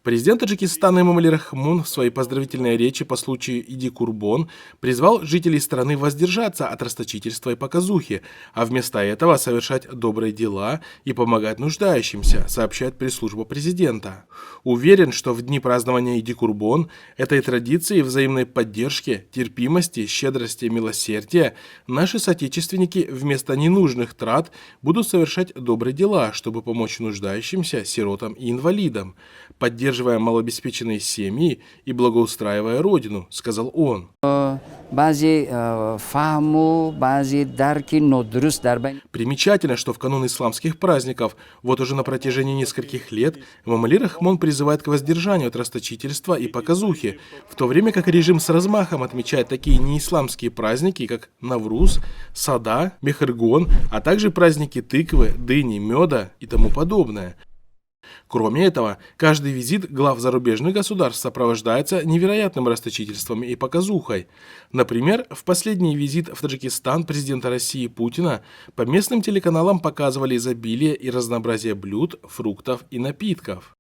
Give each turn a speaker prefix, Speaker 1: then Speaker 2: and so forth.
Speaker 1: Президент Таджикистана Эмомали Рахмон в своей поздравительной речи по случаю Иди-Курбон призвал жителей страны воздержаться от расточительства и показухи, а вместо этого совершать добрые дела и помогать нуждающимся, сообщает пресс-служба президента. Уверен, что в дни празднования Иди-Курбон этой традиции взаимной поддержки, терпимости, щедрости и милосердия наши соотечественники вместо ненужных трат будут совершать добрые дела, чтобы помочь нуждающимся, сиротам и инвалидам, поддерживая малообеспеченные семьи и благоустраивая родину, сказал он. Примечательно, что в канун исламских праздников вот уже на протяжении нескольких лет Эмомали Рахмон призывает к воздержанию от расточительства и показухи, в то время как режим с размахом отмечает такие неисламские праздники, как Навруз, Сада, Мехргон, а также праздники тыквы, дыни, меда и тому подобное. Кроме этого, каждый визит глав зарубежных государств сопровождается невероятным расточительством и показухой. Например, в последний визит в Таджикистан президента России Путина по местным телеканалам показывали изобилие и разнообразие блюд, фруктов и напитков.